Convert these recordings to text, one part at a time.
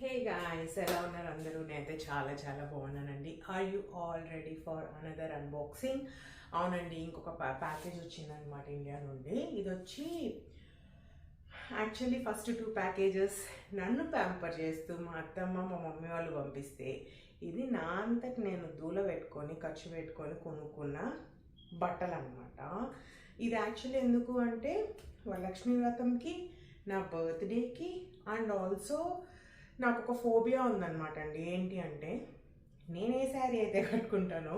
Hey guys, ఎలా ఉన్నారు అందరూ? నేనైతే చాలా చాలా బాగున్నానండి. Are you all ready for another unboxing? అవునండి, ఇంకొక ప్యాకేజ్ వచ్చిందనమాట ఇండియా నుండి. ఇది వచ్చి యాక్చువల్లీ ఫస్ట్ 2 ప్యాకేజెస్ నన్ను ప్యాంపర్ చేస్తూ మా అత్తమ్మ మా మమ్మీ వాళ్ళు పంపిస్తే, ఇది నా అంతటి నేను దూల పెట్టుకొని ఖర్చు పెట్టుకొని కొనుక్కున్న బట్టలు అనమాట. ఇది యాక్చువల్లీ ఎందుకు అంటే వరలక్ష్మి వ్రతంకి, నా బర్త్డేకి, అండ్ ఆల్సో నాకు ఒక ఫోబియా ఉందన్నమాట అండి. ఏంటి అంటే, నేను ఏ శారీ అయితే కట్టుకుంటానో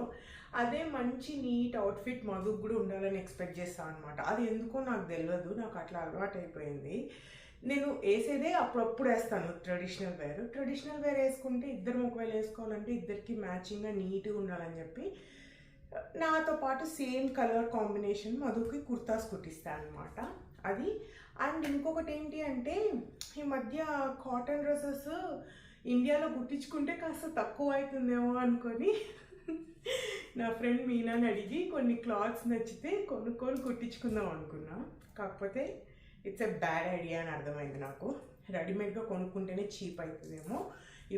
అదే మంచి నీట్ అవుట్ఫిట్ మధుకు కూడా ఉండాలని ఎక్స్పెక్ట్ చేస్తాను అనమాట. అది ఎందుకో నాకు తెలియదు, నాకు అట్లా అలవాటు అయిపోయింది. నేను వేసేదే అప్పుడప్పుడు వేస్తాను ట్రెడిషనల్ వేర్ వేసుకుంటే ఇద్దరు ఒకవేళ వేసుకోవాలంటే ఇద్దరికి మ్యాచింగ్గా నీట్గా ఉండాలని చెప్పి నాతో పాటు సేమ్ కలర్ కాంబినేషన్ మధుకి కుర్తాస్ కుట్టిస్తాను అనమాట. అది అండ్ ఇంకొకటి ఏంటి అంటే, ఈ మధ్య కాటన్ డ్రెస్సెస్ ఇండియాలో కుట్టించుకుంటే కాస్త తక్కువ అవుతుందేమో అనుకొని నా ఫ్రెండ్ మీనాని అడిగి కొన్ని క్లాత్స్ నచ్చితే కొనుక్కొని కుట్టించుకుందాం అనుకున్నా. కాకపోతే ఇట్స్ ఎ బ్యాడ్ ఐడియా అని అర్థమైంది నాకు. రెడీమేడ్గా కొనుక్కుంటేనే చీప్ అవుతుందేమో.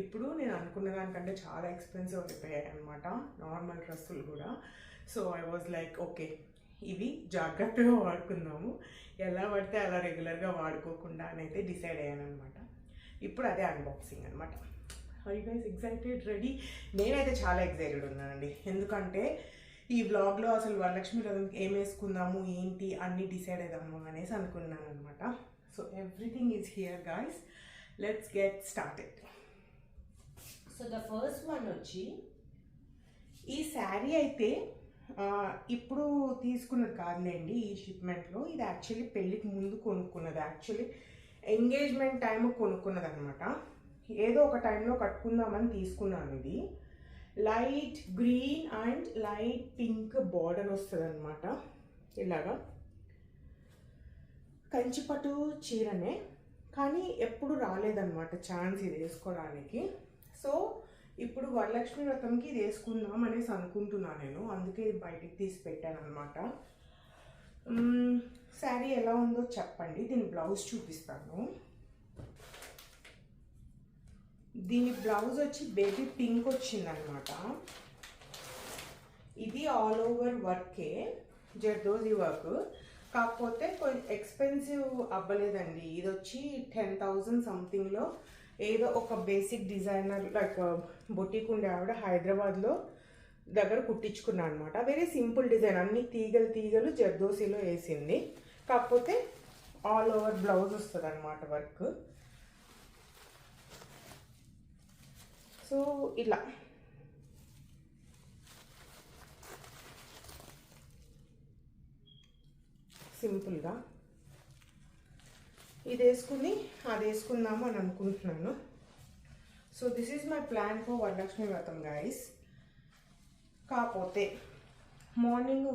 ఇప్పుడు నేను అనుకున్న దానికంటే చాలా ఎక్స్పెన్సివ్ అయిపోయాయి అనమాట నార్మల్ డ్రెస్సులు కూడా. So I was like okay, ఇవి జాగ్రత్తగా వాడుకుందాము, ఎలా పడితే అలా రెగ్యులర్గా వాడుకోకుండా అని అయితే డిసైడ్ అయ్యాను అనమాట. ఇప్పుడు అదే అన్బాక్సింగ్ అనమాట. Are you guys excited? Ready? నేనైతే చాలా ఎక్సైటెడ్ ఉన్నానండి. ఎందుకంటే ఈ వ్లాగ్లో అసలు వరలక్ష్మి వ్రతంకి ఏం వేసుకుందాము ఏంటి అన్నీ డిసైడ్ అవుదాము అనేసి అనుకున్నాను అనమాట. So everything is here guys, let's get started. So the first one వచ్చి, ఈ శారీ అయితే ఇప్పుడు తీసుకున్నది కాదులేండి ఈ షిప్మెంట్లో. ఇది యాక్చువల్లీ పెళ్ళికి ముందు కొనుక్కున్నది, యాక్చువల్లీ ఎంగేజ్మెంట్ టైం కొనుక్కున్నది అనమాట. ఏదో ఒక టైంలో కట్టుకుందామని తీసుకున్నాను. ఇది light green and light pink border వస్తుంది అనమాట. ఇలాగా కంచిపట్టు చీరనే, కానీ ఎప్పుడు రాలేదన్నమాట ఛాన్స్ ఇది వేసుకోవడానికి. సో ఇప్పుడు వరలక్ష్మి వ్రతంకి ఇది వేసుకుందాం అనేసి అనుకుంటున్నాను నేను, అందుకే ఇది బయటికి తీసి పెట్టాను అనమాట. శారీ ఎలా ఉందో చెప్పండి. దీని బ్లౌజ్ చూపిస్తాను. దీని బ్లౌజ్ వచ్చి బేబీ పింక్ వచ్చిందనమాట. ఇది ఆల్ ఓవర్ వర్కే, జర్దోజీ వర్క్. కాకపోతే కొంచెం ఎక్స్పెన్సివ్ అవ్వలేదండి. ఇది వచ్చి 10,000 సంథింగ్లో ఏదో ఒక బేసిక్ డిజైనర్ లైక్ బొటిక్ ఉండే ఆవిడ హైదరాబాద్లో దగ్గర కుట్టించుకున్నా అనమాట. వెరీ సింపుల్ డిజైన్, అన్ని తీగలు తీగలు జర్దోసీలో వేసింది. కాకపోతే ఆల్ ఓవర్ బ్లౌజ్ వస్తుంది అనమాట వర్క్. సో ఇలా సింపుల్గా ఇది వేసుకుని అది వేసుకుందాము అని అనుకుంటున్నాను. So this is my plan for Varalakshmi వ్రతం గాయస్. కాకపోతే మార్నింగ్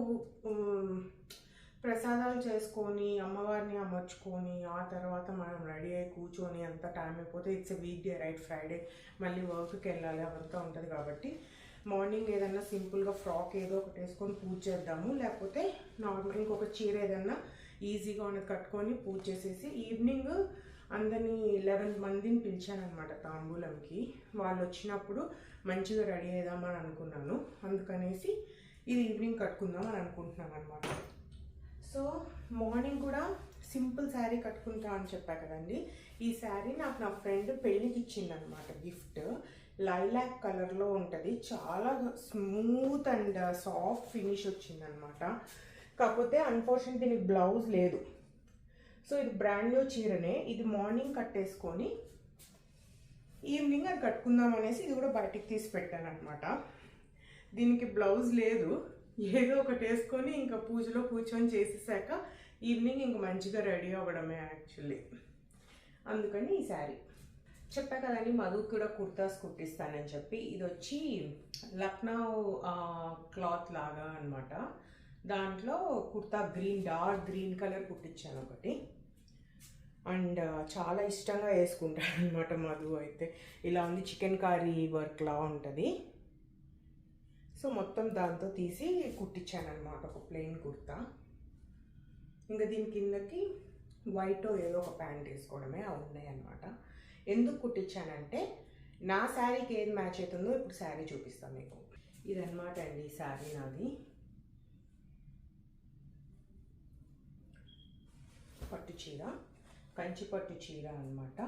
ప్రసాదాలు చేసుకొని అమ్మవారిని అమర్చుకొని ఆ తర్వాత మనం రెడీ అయ్యి కూర్చొని అంత టైం అయిపోతే it's a week day right, Friday మళ్ళీ వర్క్కి వెళ్ళాలి అవంతా ఉంటుంది. కాబట్టి మార్నింగ్ ఏదన్నా సింపుల్గా ఫ్రాక్ ఏదో ఒకటి వేసుకొని పూజ చేద్దాము, లేకపోతే నార్మల్ ఇంకొక చీర ఏదన్నా ఈజీగా ఉన్నది కట్టుకొని పూజ చేసేసి ఈవినింగ్ అందరినీ 11 మందిని పిలిచాను అనమాట తాంబూలంకి. వాళ్ళు వచ్చినప్పుడు మంచిగా రెడీ అయిదామని అనుకున్నాను, అందుకనేసి ఇది ఈవినింగ్ కట్టుకుందాం అని అనుకుంటున్నాను అనమాట. సో మార్నింగ్ కూడా సింపుల్ శారీ కట్టుకుంటా అని చెప్పా కదండి. ఈ శారీ నాకు నా ఫ్రెండ్ పెళ్ళికి ఇచ్చిందనమాట గిఫ్ట్. లైలాక్ కలర్లో ఉంటుంది, చాలా స్మూత్ అండ్ సాఫ్ట్ ఫినిష్ వచ్చిందనమాట. కాకపోతే అన్ఫార్చునేట్ దీనికి బ్లౌజ్ లేదు. సో ఇది బ్రాండ్ న్యూ చీరనే. ఇది మార్నింగ్ కట్టేసుకొని ఈవినింగ్ అది కట్టుకుందాం అనేసి ఇది కూడా బయటికి తీసి పెట్టాను అనమాట. దీనికి బ్లౌజ్ లేదు, ఏదో ఒకటి వేసుకొని ఇంకా పూజలో కూర్చొని చేసేసాక ఈవినింగ్ ఇంక మంచిగా రెడీ అవ్వడమే యాక్చువల్లీ. అందుకని ఈ శారీ చెప్పా కదండి, మధుకు కూడా కుర్తాస్ కుట్టిస్తానని చెప్పి. ఇది వచ్చి లక్నో క్లాత్ లాగా అనమాట. దాంట్లో kurta green, dark green colour కుట్టించాను ఒకటి. అండ్ చాలా ఇష్టంగా వేసుకుంటాను అనమాట మధు అయితే. ఇలా ఉంది, చికెన్ కర్రీ వర్క్లా ఉంటుంది. సో మొత్తం దాంతో తీసి కుట్టించాను అనమాట ఒక ప్లెయిన్ కుర్తా. ఇంకా దీని కిందకి వైట్ ఏదో ఒక ప్యాంట్ వేసుకోవడమే, అవి ఉన్నాయి అనమాట. ఎందుకు కుట్టించానంటే నా శారీకి ఏది మ్యాచ్ అవుతుందో ఇప్పుడు శారీ చూపిస్తాను మీకు. ఇదన్నమాట అండి శారీ నాది. పట్టు చీర, కంచి పట్టు చీర అనమాట.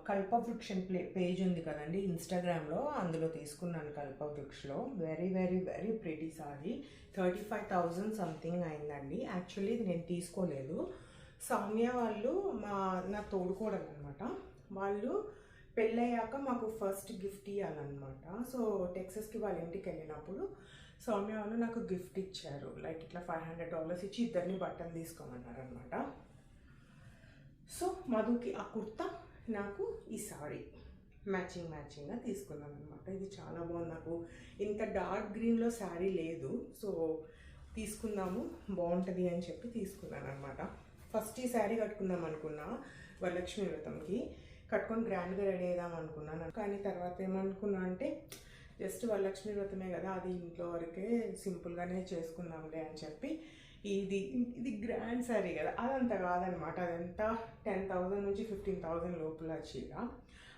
కల్పవృక్షం పేజ్ ఉంది కదండి ఇన్స్టాగ్రామ్లో, అందులో తీసుకున్నాను కల్పవృక్షలో. Very very very pretty sari. 35,000 something అయిందండి. యాక్చువల్లీ ఇది నేను తీసుకోలేదు. సౌమ్య వాళ్ళు నా తోడుకోవడం అనమాట. వాళ్ళు పెళ్ళయ్యాక మాకు ఫస్ట్ గిఫ్ట్ ఇవ్వాలన్నమాట. సో టెక్సస్కి వాళ్ళ ఇంటికి వెళ్ళినప్పుడు సౌమ్య వాళ్ళు నాకు గిఫ్ట్ ఇచ్చారు. లైక్ ఇట్లా $500 ఇచ్చి ఇద్దరిని బట్టలు తీసుకోమన్నారు అనమాట. సో మధుకి ఆ కుర్తా, నాకు ఈ సారీ మ్యాచింగ్గా తీసుకున్నాను అనమాట. ఇది చాలా బాగుంది. నాకు ఇంత డార్క్ గ్రీన్లో శారీ లేదు, సో తీసుకుందాము బాగుంటుంది అని చెప్పి తీసుకున్నాను అనమాట. ఫస్ట్ ఈ శారీ కట్టుకుందాం అనుకున్నా, వరలక్ష్మి వ్రతంకి కట్టుకొని గ్రాండ్గా రెడీ అవుదాం అనుకున్నాను. కానీ తర్వాత ఏమనుకున్నా అంటే జస్ట్ వరలక్ష్మి వ్రతమే కదా, అది ఇంట్లో వరకే సింపుల్గానే చేసుకుందాంలే అని చెప్పి ఇది గ్రాండ్ శారీ కదా, అదంతా కాదనమాట. అదంతా 10,000 నుంచి 15,000 లోపల చీర.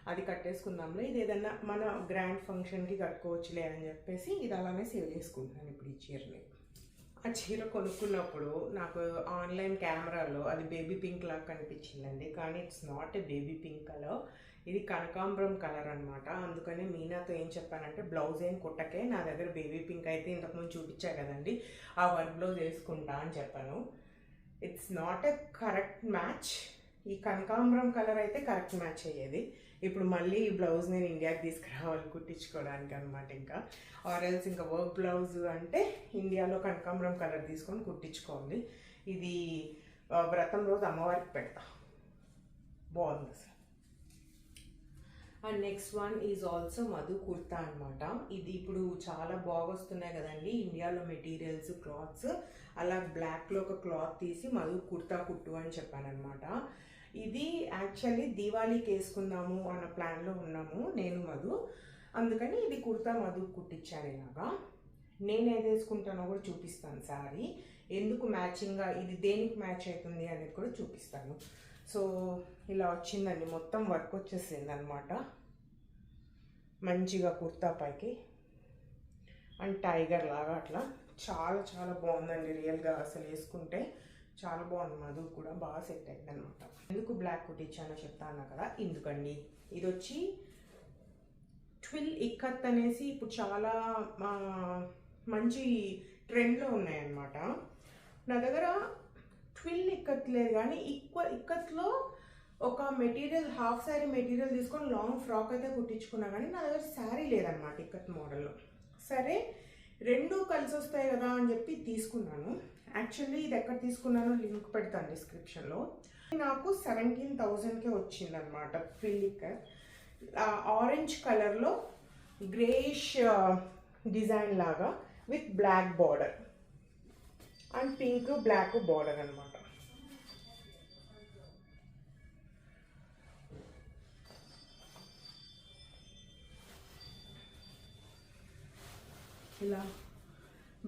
అది కట్టేసుకుందాంలే, ఇది ఏదన్నా మన గ్రాండ్ ఫంక్షన్కి కట్టుకోవచ్చులే అని చెప్పేసి ఇది అలానే సేవ్ చేసుకుంటున్నాను ఇప్పుడు ఈ చీరని. ఆ చీర కొనుక్కున్నప్పుడు నాకు ఆన్లైన్ కెమెరాలో అది బేబీ పింక్ లాగా కనిపించిందండి, కానీ it's not a baby pink colour, ఇది కనకాంబరం కలర్ అనమాట. అందుకని మీనాతో ఏం చెప్పానంటే బ్లౌజ్ ఏం కుట్టకే, నా దగ్గర బేబీ పింక్ అయితే ఇంతకుముందు చూపించా కదండి, ఆ వర్క్ బ్లౌజ్ వేసుకుంటా అని చెప్పాను. It's not a correct match. ఈ కనకాంబరం కలర్ అయితే కరెక్ట్ మ్యాచ్ అయ్యేది. ఇప్పుడు మళ్ళీ ఈ బ్లౌజ్ నేను ఇండియాకి తీసుకురావాలి కుట్టించుకోవడానికి అనమాట. ఇంకా ఆర్ఎల్స్ ఇంకా వర్క్ బ్లౌజ్ అంటే ఇండియాలో కనకాంబరం కలర్ తీసుకొని కుట్టించుకోవాలి. ఇది వ్రతం రోజు అమ్మవారికి పెడతా, బాగుంది అసలు. And next one is also Madhu kurta అనమాట. ఇది ఇప్పుడు చాలా బాగా వస్తున్నాయి కదండి ఇండియాలో మెటీరియల్స్, క్లాత్స్. అలా బ్లాక్లో ఒక క్లాత్ తీసి మధు కుర్తా కుట్టు అని చెప్పానమాట. ఇది యాక్చువల్లీ దీవాళీకి వేసుకుందాము అన్న ప్లాన్లో ఉన్నాము నేను మధు. అందుకని ఇది కుర్తా మధు కుట్టించాను ఇలాగా. నేను ఏది వేసుకుంటానో కూడా చూపిస్తాను శారీ, ఎందుకు మ్యాచింగ్గా ఇది దేనికి మ్యాచ్ అవుతుంది అనేది కూడా చూపిస్తాను. సో ఇలా వచ్చిందండి, మొత్తం వర్క్ వచ్చేసింది అనమాట మంచిగా కుర్తా పైకి. అండ్ టైగర్ లాగా అట్లా చాలా చాలా బాగుందండి రియల్గా. అసలు వేసుకుంటే చాలా బాగుంది. మధు కూడా బాగా సెట్ అయింది అనమాట. ఎందుకు బ్లాక్ కుట్టించానో చెప్తాను కదా. ఎందుకండి, ఇది వచ్చి ట్విల్ ఇక్కత్ అనేసి ఇప్పుడు చాలా మంచి ట్రెండ్లో ఉన్నాయన్నమాట. నా దగ్గర ట్విల్ ఇక్కత్ లేదు, కానీ ఇక్కత్లో ఒక మెటీరియల్ హాఫ్ శారీ మెటీరియల్ తీసుకొని లాంగ్ ఫ్రాక్ అయితే కుట్టించుకున్నా, కానీ నా దగ్గర శారీ లేదనమాట ఇక్కత్ మోడల్లో. సరే రెండు కలిసి వస్తాయి కదా అని చెప్పి తీసుకున్నాను. యాక్చువల్లీ ఇది ఎక్కడ తీసుకున్నానో లింక్ పెడతాను డిస్క్రిప్షన్లో. నాకు 17,000కే వచ్చిందనమాట ట్విల్ ఇక్కత్. ఆరెంజ్ కలర్లో గ్రేష్ డిజైన్ లాగా with black border and pink black border అనమాట. ఇలా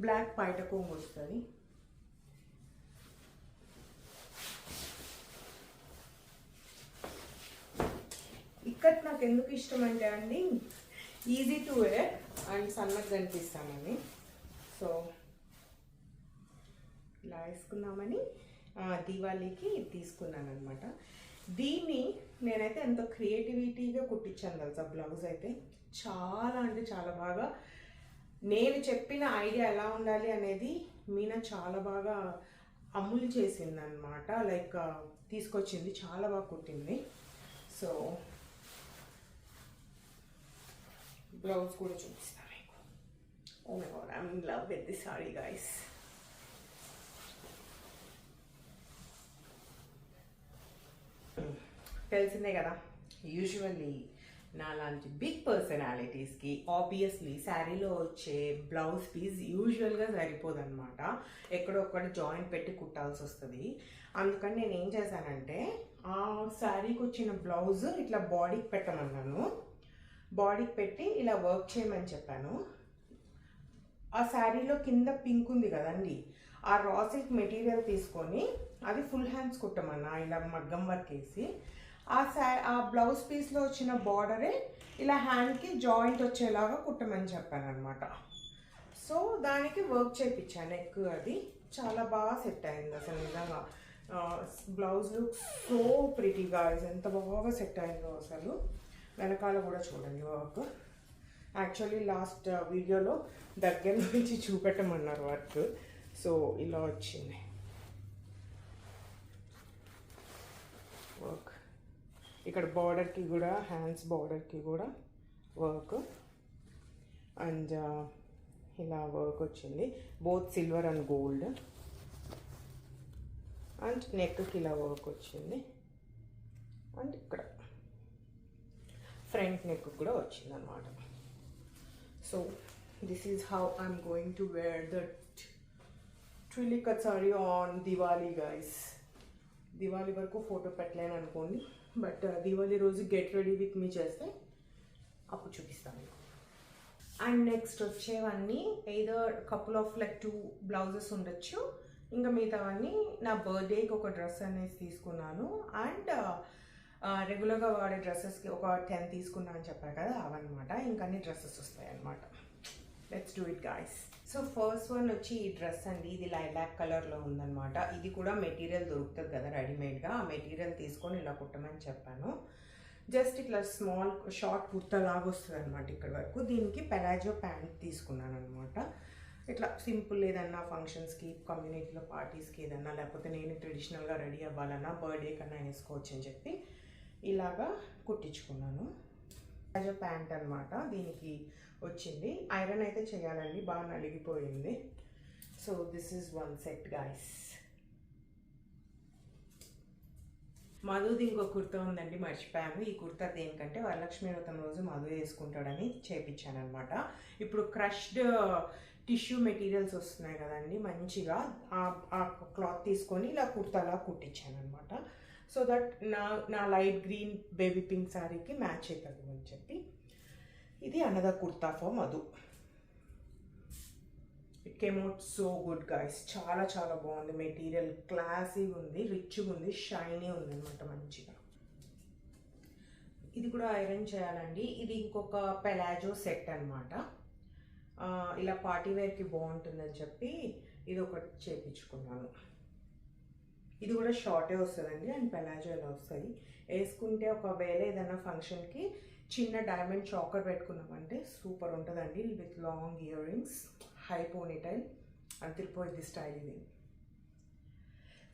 బ్లాక్ పైట కొంగు వస్తుంది. ఇక్కడ నాకు ఎందుకు ఇష్టం అంటే అండి, ఈజీ టు వేర్ అండ్ సన్నగా కనిపిస్తామని, సో ఇలా వేసుకుందామని దీవాళీకి తీసుకున్నాను అనమాట. దీన్ని నేనైతే ఎంతో క్రియేటివిటీగా కుట్టించాను తెలుసా. బ్లౌజ్ అయితే చాలా అంటే చాలా బాగా, నేను చెప్పిన ఐడియా ఎలా ఉండాలి అనేది మీనా చాలా బాగా అమలు చేసింది అనమాట. లైక్ తీసుకొచ్చింది, చాలా బాగా కుట్టింది. సో బ్లౌజ్ కూడా చూపిస్తాను మీకు. Oh my god, I'm in love with this sari guys. తెలిసిందే కదా, యూజువల్లీ నాలాంటి బిగ్ పర్సనాలిటీస్కి ఆబ్వియస్లీ శారీలో వచ్చే బ్లౌజ్ పీస్ యూజువల్గా సరిపోదన్నమాట. ఎక్కడొక్కడ జాయింట్ పెట్టి కుట్టాల్సి వస్తుంది. అందుకని నేను ఏం చేశానంటే ఆ శారీకి వచ్చిన బ్లౌజ్ ఇట్లా బాడీకి పెట్టమన్నాను. బాడీకి పెట్టి ఇలా వర్క్ చేయమని చెప్పాను. ఆ శారీలో కింద పింక్ ఉంది కదండి, ఆ రా సిల్క్ మెటీరియల్ తీసుకొని అది ఫుల్ హ్యాండ్స్ కుట్టమన్నా, ఇలా మగ్గం వర్క్ వేసి ఆ బ్లౌజ్ పీస్లో వచ్చిన బార్డరే ఇలా హ్యాండ్కి జాయింట్ వచ్చేలాగా కుట్టమని చెప్పాను అనమాట. సో దానికి వర్క్ చేయించాను. నెక్ అది చాలా బాగా సెట్ అయింది అసలు నిజంగా. Blouse look so pretty guys, ఎంత బాగా సెట్ అయిందో అసలు. వెనకాల కూడా చూడండి వర్క్. యాక్చువల్లీ లాస్ట్ వీడియోలో దగ్గర నుంచి చూపెట్టమన్నారు వర్క్. సో ఇలా వచ్చింది వర్క్. ఇక్కడ బార్డర్కి కూడా, హ్యాండ్స్ బార్డర్కి కూడా వర్క్. అండ్ ఇలా వర్క్ వచ్చింది, both silver and gold. And నెక్కి ఇలా వర్క్ వచ్చింది. అండ్ ఇక్కడ ఫ్రంట్ నెక్ కూడా వచ్చింది అనమాట. So this is how I'm going to wear that ట్రిల్లీ cut sari on Diwali guys. Diwali వరకు ఫోటో పెట్టలేను అనుకోండి, బట్ దివాళీ రోజు గెట్ రెడీ విత్ మీ చేస్తే అప్పుడు చూపిస్తాను. అండ్ నెక్స్ట్ వచ్చేవన్నీ either couple of like 2 blouses ఉండొచ్చు, ఇంకా మిగతావన్నీ నా బర్త్డేకి ఒక డ్రెస్ అనేది తీసుకున్నాను. అండ్ రెగ్యులర్గా వాడే డ్రెస్సెస్కి ఒక 10 తీసుకున్నాను అని చెప్పాను కదా, అవన్నమాట. ఇంకా అన్ని డ్రెస్సెస్ వస్తాయి అన్నమాట. Let's do it guys. So first one వచ్చి ఈ డ్రెస్ అండి. ఇది లైలాక్ కలర్లో ఉందన్నమాట. ఇది కూడా మెటీరియల్ దొరుకుతుంది కదా రెడీమేడ్గా, ఆ మెటీరియల్ తీసుకొని ఇలా కుట్టమని చెప్పాను. జస్ట్ ఇట్లా స్మాల్ షార్ట్ కుర్తా లాగా వస్తుంది అనమాట ఇక్కడ వరకు. దీనికి పెలాజో ప్యాంట్ తీసుకున్నాను అనమాట. ఇట్లా సింపుల్ ఏదన్నా ఫంక్షన్స్కి, కమ్యూనిటీలో పార్టీస్కి ఏదన్నా, లేకపోతే నేను ట్రెడిషనల్గా రెడీ అవ్వాలన్నా, బర్త్డే కన్నా వేసుకోవచ్చు అని చెప్పి ఇలాగా కుట్టించుకున్నాను. పెలాజో ప్యాంట్ అనమాట దీనికి వచ్చింది. ఐరన్ అయితే చేయాలండి, బాగా నలిగిపోయింది. So this is one set guys. మధుది ఇంకో కుర్తా ఉందండి, మర్చిపోయాము. ఈ కుర్తా దేనికంటే వరలక్ష్మి వ్రతం రోజు మధు వేసుకుంటాడని చేయించాను అనమాట. ఇప్పుడు క్రష్డ్ టిష్యూ మెటీరియల్స్ వస్తున్నాయి కదండి, మంచిగా ఆ క్లాత్ తీసుకొని ఇలా కుర్తాలా కుట్టించాను అనమాట. సో దట్ నా లైట్ గ్రీన్ బేబీ పింక్ శారీకి మ్యాచ్ అవుతుంది అని చెప్పి. ఇది another kurta for Madhu. It came out so good guys. చాలా చాలా బాగుంది మెటీరియల్, క్లాసీగా ఉంది, రిచ్గా ఉంది, షైనీ ఉంది అనమాట మంచిగా. ఇది కూడా ఐరన్ చేయాలండి. ఇది ఇంకొక పెలాజో సెట్ అనమాట. ఇలా పార్టీ వేర్కి బాగుంటుందని చెప్పి ఇది ఒకటి చేయించుకున్నాను. ఇది కూడా షార్టే వస్తుందండి, అండ్ పెలాజో ఇలా వస్తాయి. వేసుకుంటే ఒకవేళ ఏదైనా ఫంక్షన్కి చిన్న డైమండ్ చాకర్ పెట్టుకున్నామంటే సూపర్ ఉంటుందండి, with long ear rings, high ponytail, and తిరిపోయింది స్టైల్ ఇది.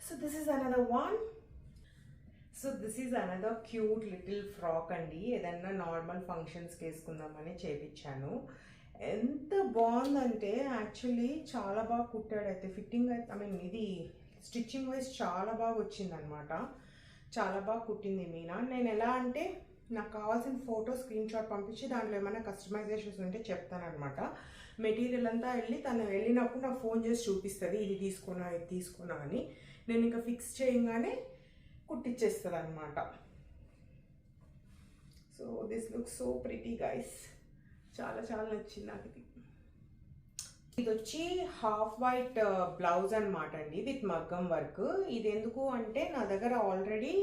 So this is another one. So this is another cute little frock అండి. ఏదన్నా నార్మల్ ఫంక్షన్స్కి వేసుకుందామని చేయించాను. ఎంత బాగుందంటే యాక్చువల్లీ చాలా బాగా కుట్టాడు. అయితే ఫిట్టింగ్ అయితే ఇది స్టిచ్చింగ్ వైజ్ చాలా బాగా వచ్చిందనమాట. చాలా బాగా కుట్టింది మీనా. నేను ఎలా అంటే నాకు కావాల్సిన ఫోటో స్క్రీన్ షాట్ పంపించి దాంట్లో ఏమైనా కస్టమైజేషన్స్ ఉంటే చెప్తానమాట. మెటీరియల్ అంతా తను వెళ్ళినప్పుడు నాకు ఫోన్ చేసి చూపిస్తుంది, ఇది తీసుకున్నా ఇది తీసుకున్నా అని. నేను ఇంకా ఫిక్స్ చేయగానే కుట్టిచ్చేస్తుంది అనమాట. So this look so pretty guys. చాలా చాలా నచ్చింది నాకు ఇది. ఇది వచ్చి హాఫ్ వైట్ బ్లౌజ్ అనమాట అండి, విత్ మగ్గం వర్క్. ఇది ఎందుకు అంటే నా దగ్గర ఆల్రెడీ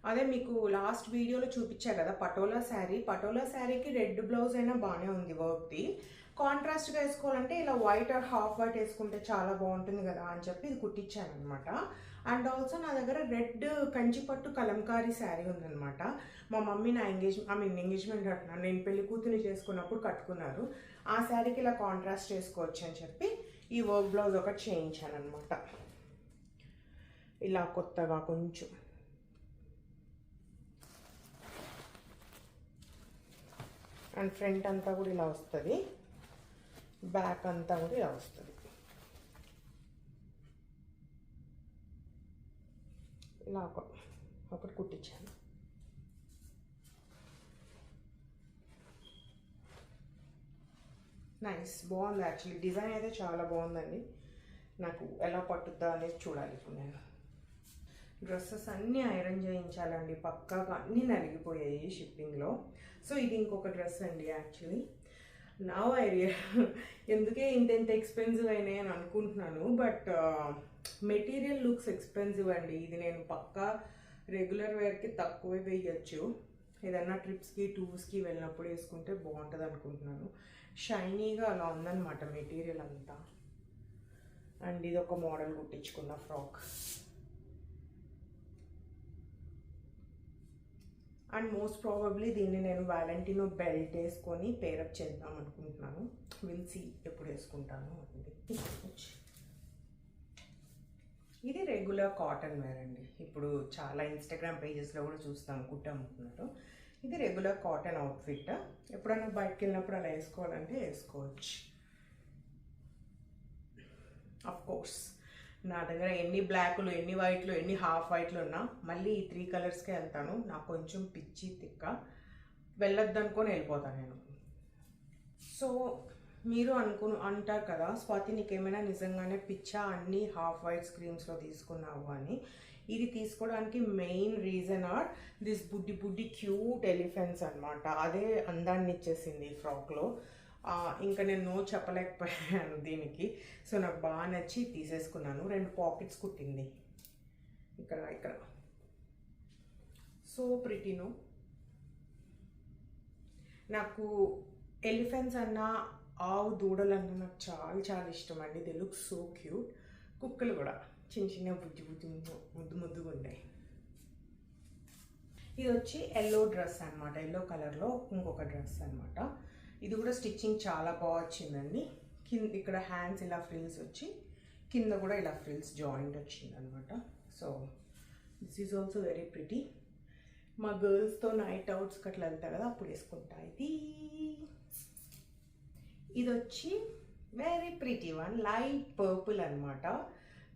అదే మీకు లాస్ట్ వీడియోలో చూపించా కదా పటోలా శారీ. పటోలా శారీకి రెడ్ బ్లౌజ్ అయినా బాగానే ఉంది వర్క్ది. కాంట్రాస్ట్గా వేసుకోవాలంటే ఇలా వైట్ ఆర్ హాఫ్ వైట్ వేసుకుంటే చాలా బాగుంటుంది కదా అని చెప్పి ఇది కుట్టించాను అనమాట. అండ్ ఆల్సో నా దగ్గర రెడ్ కంచిపట్టు కలంకారీ శారీ ఉందనమాట. మా మమ్మీ నా ఎంగేజ్మెంట్ అంటున్నాను, నేను పెళ్లి కూతురు చేసుకున్నప్పుడు కట్టుకున్నారు. ఆ శారీకి ఇలా కాంట్రాస్ట్ చేసుకోవచ్చు అని చెప్పి ఈ వర్క్ బ్లౌజ్ ఒకటి చేయించాను అనమాట. ఇలా కొత్తగా కొంచెం అండ్ ఫ్రంట్ అంతా కూడా ఇలా వస్తుంది, బ్యాక్ అంతా కూడా ఇలా వస్తుంది. ఇలా ఒకటి కుట్టించాను. నైస్, బాగుంది యాక్చువల్లీ. డిజైన్ అయితే చాలా బాగుందండి. నాకు ఎలా పట్టుద్దా అనేది చూడాలి ఇప్పుడు నేను. డ్రెస్సెస్ అన్నీ ఐరన్ చేయించాలండి పక్కాగా, అన్నీ నలిగిపోయాయి షిప్పింగ్లో. సో ఇది ఇంకొక డ్రెస్ అండి యాక్చువల్లీ. నా ఐడియా ఎందుకే ఇంత ఎక్స్పెన్సివ్ అయినాయి అని అనుకుంటున్నాను, బట్ మెటీరియల్ లుక్స్ ఎక్స్పెన్సివ్ అండి. ఇది నేను పక్కా రెగ్యులర్ వేర్కి తక్కువే వేయచ్చు, ఏదన్నా ట్రిప్స్కి టూర్స్కి వెళ్ళినప్పుడు వేసుకుంటే బాగుంటుంది అనుకుంటున్నాను. షైనీగా అలా ఉందన్నమాట మెటీరియల్ అంతా. అండ్ ఇది ఒక మోడల్ కుట్టించుకున్న ఫ్రాక్. అండ్ మోస్ట్ ప్రాబబ్లీ దీన్ని నేను వాలంటీనో బెల్ట్ వేసుకొని పేరప్ చేద్దాం అనుకుంటున్నాను. విల్ సీ ఎప్పుడు వేసుకుంటాను. ఇది రెగ్యులర్ కాటన్ వేర్ అండి. ఇప్పుడు చాలా ఇన్స్టాగ్రామ్ పేజెస్లో కూడా చూస్తాను కుట్టి అమ్ముతున్నారు. ఇది రెగ్యులర్ కాటన్ అవుట్ఫిట్. ఎప్పుడైనా బయటకు వెళ్ళినప్పుడు అలా వేసుకోవాలంటే వేసుకోవచ్చు. అఫ్ కోర్స్ నా దగ్గర ఎన్ని బ్లాక్లు, ఎన్ని వైట్లు, ఎన్ని హాఫ్ వైట్లు ఉన్నా మళ్ళీ ఈ 3 కలర్స్కే వెళ్తాను. నాకు కొంచెం పిచ్చి తిక్క, వెళ్ళొద్దు అనుకొని వెళ్ళిపోతాను నేను. సో మీరు అంటారు కదా, స్వాతి నీకేమైనా నిజంగానే పిచ్చా అన్ని హాఫ్ వైట్ స్క్రీమ్స్లో తీసుకున్నావు అని. ఇది తీసుకోవడానికి మెయిన్ రీజన్ ఆర్ దిస్ బుడ్డి బుడ్డి క్యూట్ ఎలిఫెంట్స్ అనమాట. అదే అందాన్ని ఇచ్చేసింది ఈ ఫ్రాక్లో. ఇంకా నేను నో చెప్పలేకపోయాను దీనికి. సో నాకు బాగా నచ్చి తీసేసుకున్నాను. 2 పాకెట్స్ కుట్టింది ఇక్కడ. సో ప్రిటీనో. నాకు ఎలిఫెంట్స్ అన్నా ఆవు దూడలన్నా నాకు చాలా చాలా ఇష్టం అండి. They look so cute. కుక్కలు కూడా చిన్న చిన్న ముద్దుగా ఉంటాయి. ఇది వచ్చి ఎల్లో డ్రెస్ అనమాట. ఎల్లో కలర్లో ఇంకొక డ్రెస్ అనమాట. ఇది కూడా స్టిచ్చింగ్ చాలా బాగా వచ్చిందండి. ఇక్కడ హ్యాండ్స్ ఇలా ఫ్రిల్స్ వచ్చి కింద కూడా ఇలా ఫ్రిల్స్ జాయింట్ వచ్చింది అనమాట. So this is also very pretty. మా గర్ల్స్తో నైట్ అవుట్స్కి అట్లా వెళ్తా కదా, అప్పుడు వేసుకుంటా. ఇది వచ్చి very pretty one, light purple అనమాట.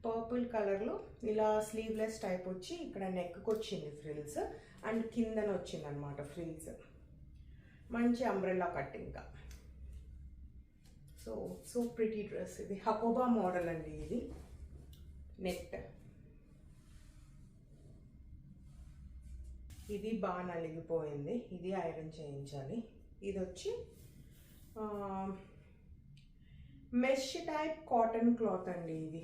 పర్పుల్ కలర్లో ఇలా స్లీవ్లెస్ టైప్ వచ్చి ఇక్కడ నెక్కి వచ్చింది ఫ్రిల్స్, అండ్ కిందన వచ్చింది అనమాట ఫ్రిల్స్. మంచి umbrella cutting. So pretty dress. ఇది హకోబా మోడల్ అండి. ఇది నెట్. ఇది బాగా నలిగిపోయింది, ఇది ఐరన్ చేయించాలి. ఇది వచ్చి మెష్ టైప్ కాటన్ క్లాత్ అండి. ఇది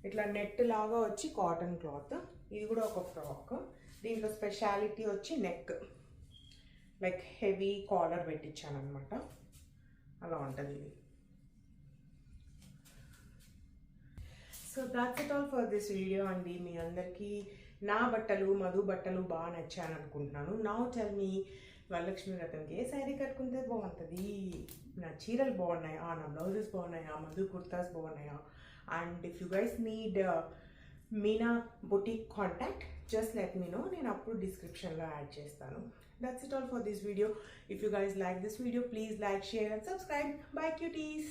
ఇట్లా నెట్ లాగా వచ్చి కాటన్ క్లాత్. ఇది కూడా ఒక ఫ్రాక్. దీంట్లో స్పెషాలిటీ వచ్చి నెక్ లైక్ హెవీ కాలర్ పెట్టించాను అనమాట. అలా ఉంటుంది ఇది. So that's it all for this video అండి. మీ అందరికీ నా బట్టలు, మధు బట్టలు బాగా నచ్చాను అనుకుంటున్నాను. నౌ టెల్ మీ, వరలక్ష్మి వ్రతంకి ఏ శారీ కట్టుకుంటే బాగుంటుంది? నా చీరలు బాగున్నాయా, నా బ్లౌజెస్ బాగున్నాయా, మధు కుర్తాస్ బాగున్నాయా? And if you guys need Meena boutique contact, just let me know. నేను అప్పుడు డిస్క్రిప్షన్లో యాడ్ చేస్తాను. That's it all for this video. If you guys like this video, please like, share and subscribe. Bye cuties.